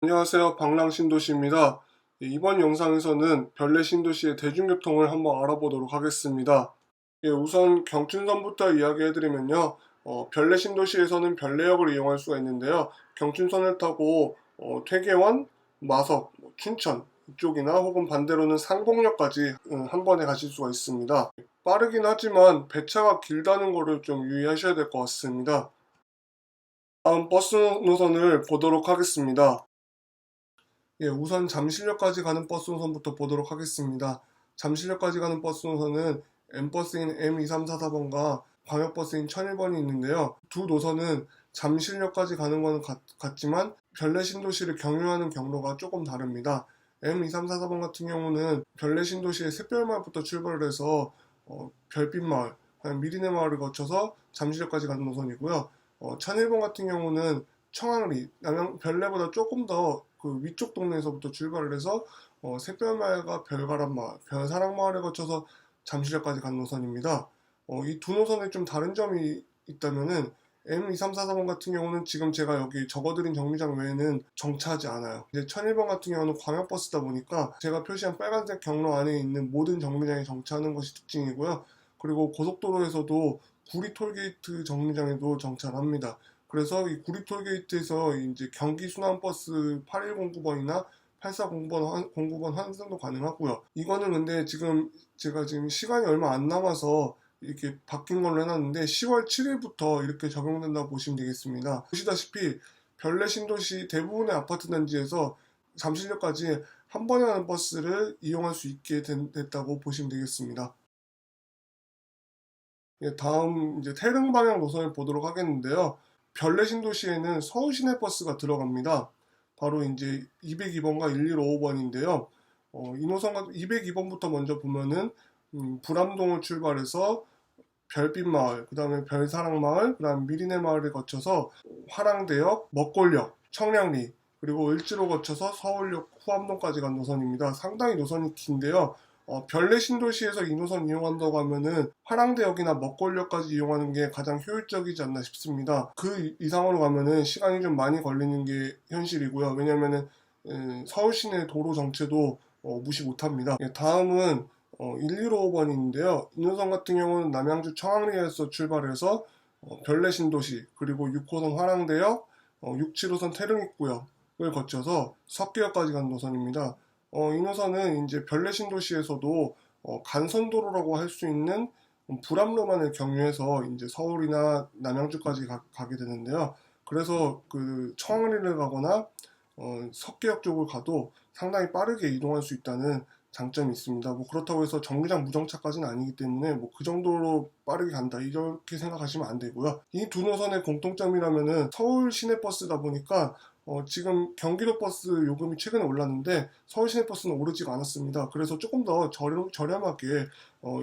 안녕하세요. 방랑신도시입니다. 이번 영상에서는 별내신도시의 대중교통을 한번 알아보도록 하겠습니다. 우선 경춘선부터 이야기해드리면요. 별내신도시에서는 별내역을 이용할 수가 있는데요. 경춘선을 타고 퇴계원, 마석, 춘천 이쪽이나 혹은 반대로는 상봉역까지 한 번에 가실 수가 있습니다. 빠르긴 하지만 배차가 길다는 거를 좀 유의하셔야 될 것 같습니다. 다음 버스 노선을 보도록 하겠습니다. 우선 잠실역까지 가는 버스 노선부터 보도록 하겠습니다. 잠실역까지 가는 버스 노선은 M버스인 M2344번과 광역버스인 1001번이 있는데요. 두 노선은 잠실역까지 가는 건 같지만 별내신도시를 경유하는 경로가 조금 다릅니다. M2344번 같은 경우는 별내신도시의 샛별마을부터 출발을 해서 별빛마을, 미리네 마을을 거쳐서 잠실역까지 가는 노선이고요. 1001번 같은 경우는 청항리, 별내보다 조금 더 그 위쪽 동네에서부터 출발을 해서 샛별마을과 별가람마을, 별사랑마을을 거쳐서 잠실역까지 가는 노선입니다. 이 두 노선에 좀 다른 점이 있다면은 M2344번 같은 경우는 지금 제가 여기 적어드린 정류장 외에는 정차하지 않아요. 이제 1001번 같은 경우는 광역버스다 보니까 제가 표시한 빨간색 경로 안에 있는 모든 정류장에 정차하는 것이 특징이고요. 그리고 고속도로에서도 구리 톨게이트 정류장에도 정차를 합니다. 그래서 이 구리 톨게이트에서 이제 경기 순환버스 8109번이나 8409번 환승도 가능하고요. 이거는 근데 제가 지금 시간이 얼마 안 남아서 이렇게 바뀐 걸로 해놨는데 10월 7일부터 이렇게 적용된다고 보시면 되겠습니다. 보시다시피 별내신도시 대부분의 아파트 단지에서 잠실역까지 한 번에 가는 버스를 이용할 수 있게 됐다고 보시면 되겠습니다. 다음 이제 태릉 방향 노선을 보도록 하겠는데요. 별내신도시에는 서울시내버스가 들어갑니다. 바로 이제 202번과 1155번인데요. 이 노선 202번부터 먼저 보면은 불암동을 출발해서 별빛마을, 그 다음에 별사랑마을, 그 다음 미리네 마을을 거쳐서 화랑대역, 먹골역, 청량리, 그리고 을지로 거쳐서 서울역 후암동까지 간 노선입니다. 상당히 노선이 긴데요. 별내신도시에서 이 노선 이용한다고 하면은 화랑대역이나 먹골역까지 이용하는 게 가장 효율적이지 않나 싶습니다. 그 이상으로 가면은 시간이 좀 많이 걸리는 게 현실이고요. 왜냐면은 서울 시내 도로 정체도 무시 못합니다. 다음은 1155번인데요. 이 노선 같은 경우는 남양주 청항리에서 출발해서 별내신도시 그리고 6호선 화랑대역, 6, 7호선 태릉입구역을 거쳐서 석계역까지 간 노선입니다. 이 노선은 이제 별내신도시에서도 간선도로라고 할 수 있는 불암로만을 경유해서 이제 서울이나 남양주까지 가게 되는데요. 그래서 그 청항리를 가거나 석계역 쪽을 가도 상당히 빠르게 이동할 수 있다는 장점이 있습니다. 뭐 그렇다고 해서 정류장 무정차까지는 아니기 때문에 뭐 그 정도로 빠르게 간다 이렇게 생각하시면 안 되고요. 이 두 노선의 공통점이라면은 서울 시내버스다 보니까 지금 경기도 버스 요금이 최근에 올랐는데 서울 시내버스는 오르지가 않았습니다. 그래서 조금 더 저렴하게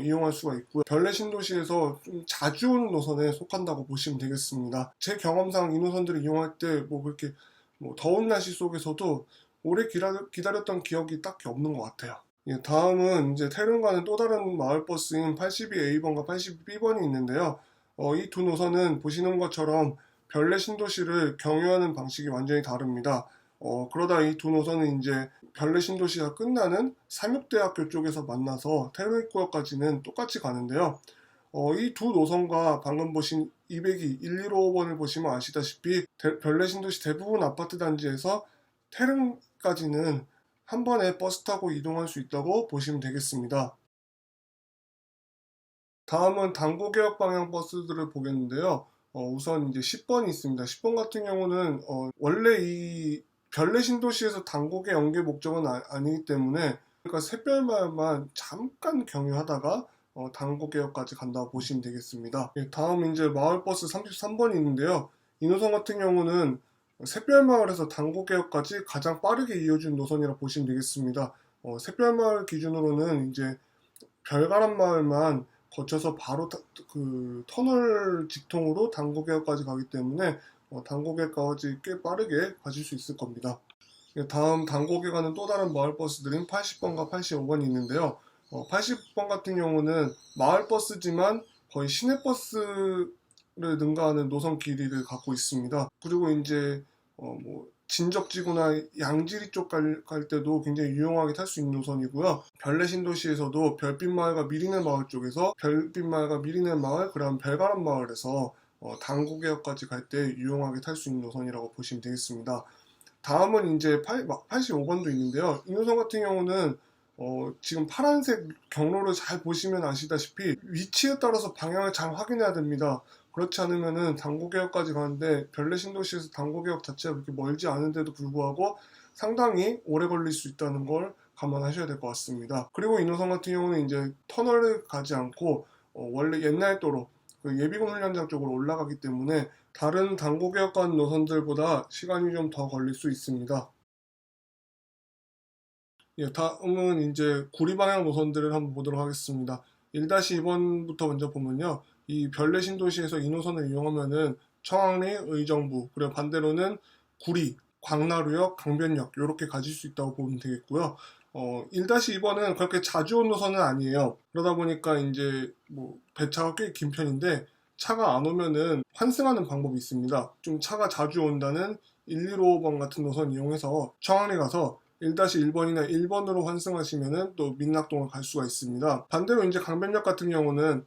이용할 수가 있고요. 별내신도시에서 좀 자주 오는 노선에 속한다고 보시면 되겠습니다. 제 경험상 이 노선들을 이용할 때 뭐 그렇게 뭐 더운 날씨 속에서도 오래 기다렸던 기억이 딱히 없는 것 같아요. 다음은 이제 태릉 가는 또 다른 마을버스인 82A번과 82B번이 있는데요. 이 두 노선은 보시는 것처럼 별내신도시를 경유하는 방식이 완전히 다릅니다. 그러다 이 두 노선은 이제 별내신도시가 끝나는 삼육대학교 쪽에서 만나서 태릉입구역까지는 똑같이 가는데요. 이 두 노선과 방금 보신 202, 1155번을 보시면 아시다시피 별내신도시 대부분 아파트 단지에서 태릉까지는 한 번에 버스 타고 이동할 수 있다고 보시면 되겠습니다. 다음은 당구개혁 방향 버스들을 보겠는데요. 우선 이제 10번이 있습니다. 10번 같은 경우는 원래 이 별내신도시에서 당국의 연계 목적은 아니기 때문에 그러니까 샛별마을만 잠깐 경유하다가 당구개혁까지 간다고 보시면 되겠습니다. 다음 이제 마을버스 33번이 있는데요. 이 노선 같은 경우는 샛별마을에서 당구개혁까지 가장 빠르게 이어진 노선이라 보시면 되겠습니다. 샛별마을 기준으로는 이제 별가람마을만 거쳐서 바로 그 터널 직통으로 당구개혁까지 가기 때문에 당구개까지 꽤 빠르게 가실 수 있을 겁니다. 다음 당구개 가는 또 다른 마을버스들인 80번과 85번이 있는데요. 80번 같은 경우는 마을버스지만 거의 시내버스를 능가하는 노선 길이를 갖고 있습니다. 그리고 이제 뭐 진적지구나 양지리 쪽 갈 때도 굉장히 유용하게 탈 수 있는 노선이고요. 별내 신도시에서도 별빛마을과 미리네 마을 쪽에서 별빛마을과 미리네 마을, 그다음 별가람 마을에서 당구개역까지 갈 때 유용하게 탈 수 있는 노선이라고 보시면 되겠습니다. 다음은 이제 85번도 있는데요. 이 노선 같은 경우는 지금 파란색 경로를 잘 보시면 아시다시피 위치에 따라서 방향을 잘 확인해야 됩니다. 그렇지 않으면은 당구개역까지 가는데 별내 신도시에서 당구개역 자체가 그렇게 멀지 않은데도 불구하고 상당히 오래 걸릴 수 있다는 걸 감안하셔야 될 것 같습니다. 그리고 이 노선 같은 경우는 이제 터널을 가지 않고 원래 옛날 도로 그 예비군 훈련장 쪽으로 올라가기 때문에 다른 당구개역 가는 노선들보다 시간이 좀 더 걸릴 수 있습니다. 예, 다음은 이제 구리 방향 노선들을 한번 보도록 하겠습니다. 1-2번부터 먼저 보면요. 이 별내 신도시에서 이 노선을 이용하면은 청학리, 의정부, 그리고 반대로는 구리, 광나루역, 강변역 이렇게 가실 수 있다고 보면 되겠고요. 1-2번은 그렇게 자주 온 노선은 아니에요. 그러다 보니까 이제 뭐 배차가 꽤 긴 편인데 차가 안 오면은 환승하는 방법이 있습니다. 좀 차가 자주 온다는 115번 같은 노선 이용해서 청학리 가서 1-1번이나 1번으로 환승하시면은 또 민락동을 갈 수가 있습니다. 반대로 이제 강변역 같은 경우는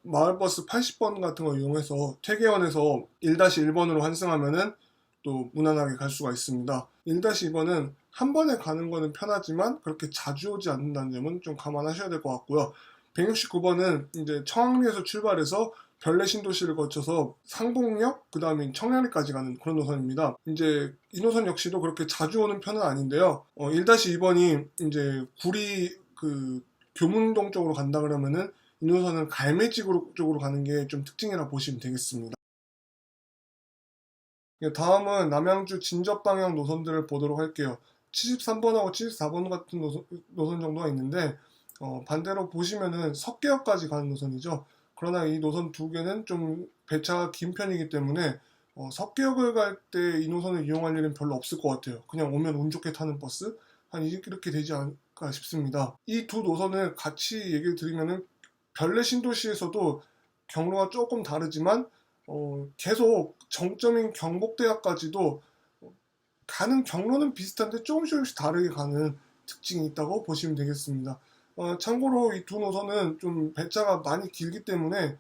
마을버스 80번 같은 거 이용해서 퇴계원에서 1-1번으로 환승하면은 또 무난하게 갈 수가 있습니다. 1-2번은 한 번에 가는 거는 편하지만 그렇게 자주 오지 않는다는 점은 좀 감안하셔야 될 것 같고요. 169번은 이제 청학리에서 출발해서 별내 신도시를 거쳐서 상봉역, 그 다음에 청량리까지 가는 그런 노선입니다. 이제 이 노선 역시도 그렇게 자주 오는 편은 아닌데요. 1-2번이 이제 구리 그 교문동 쪽으로 간다 그러면은 이 노선은 갈매지 쪽으로 가는 게 좀 특징이라 보시면 되겠습니다. 다음은 남양주 진접 방향 노선들을 보도록 할게요. 73번하고 74번 같은 노선 정도가 있는데 반대로 보시면은 석계역까지 가는 노선이죠. 그러나 이 노선 두 개는 좀 배차가 긴 편이기 때문에 석계역을 갈 때 이 노선을 이용할 일은 별로 없을 것 같아요. 그냥 오면 운 좋게 타는 버스 한 이렇게 되지 않을까 싶습니다. 이 두 노선을 같이 얘기를 드리면은 별내 신도시에서도 경로가 조금 다르지만 계속 정점인 경복대역까지도 가는 경로는 비슷한데 조금씩 다르게 가는 특징이 있다고 보시면 되겠습니다. 참고로 이 두 노선은 좀 배차가 많이 길기 때문에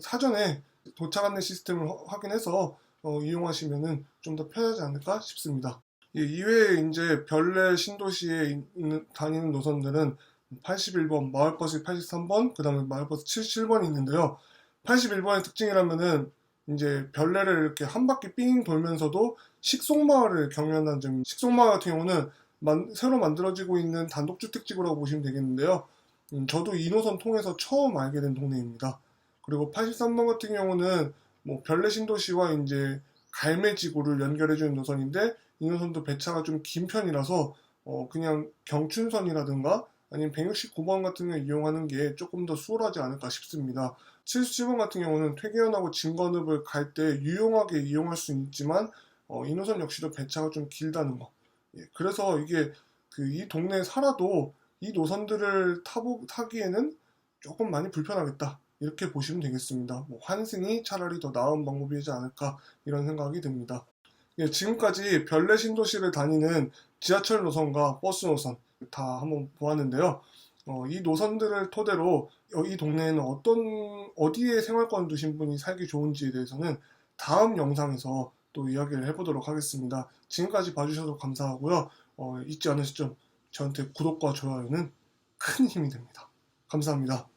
사전에 도착 안내 시스템을 확인해서 이용하시면 좀 더 편하지 않을까 싶습니다. 예, 이외에 이제 별내 신도시에 다니는 노선들은 81번, 마을버스 83번, 그 다음에 마을버스 77번이 있는데요. 81번의 특징이라면은 이제 별내를 이렇게 한 바퀴 삥 돌면서도 식송마을을 경유한다는 점. 식송마을 같은 경우는 새로 만들어지고 있는 단독주택지구라고 보시면 되겠는데요. 저도 이 노선 통해서 처음 알게 된 동네입니다. 그리고 83번 같은 경우는 뭐 별내 신도시와 이제 갈매지구를 연결해주는 노선인데 이 노선도 배차가 좀 긴 편이라서 그냥 경춘선이라든가 아니면 169번 같은 걸 이용하는 게 조금 더 수월하지 않을까 싶습니다. 77번 같은 경우는 퇴계원하고 진건읍을 갈 때 유용하게 이용할 수 있지만 이 노선 역시도 배차가 좀 길다는 거. 예, 그래서 이게 이 동네에 살아도 이 노선들을 타기에는 조금 많이 불편하겠다. 이렇게 보시면 되겠습니다. 뭐 환승이 차라리 더 나은 방법이지 않을까 이런 생각이 듭니다. 예, 지금까지 별내 신도시를 다니는 지하철 노선과 버스 노선 다 한번 보았는데요. 이 노선들을 토대로 이 동네에는 어디에 생활권 두신 분이 살기 좋은지에 대해서는 다음 영상에서 또 이야기를 해보도록 하겠습니다. 지금까지 봐주셔서 감사하고요. 잊지 않으시죠? 저한테 구독과 좋아요는 큰 힘이 됩니다. 감사합니다.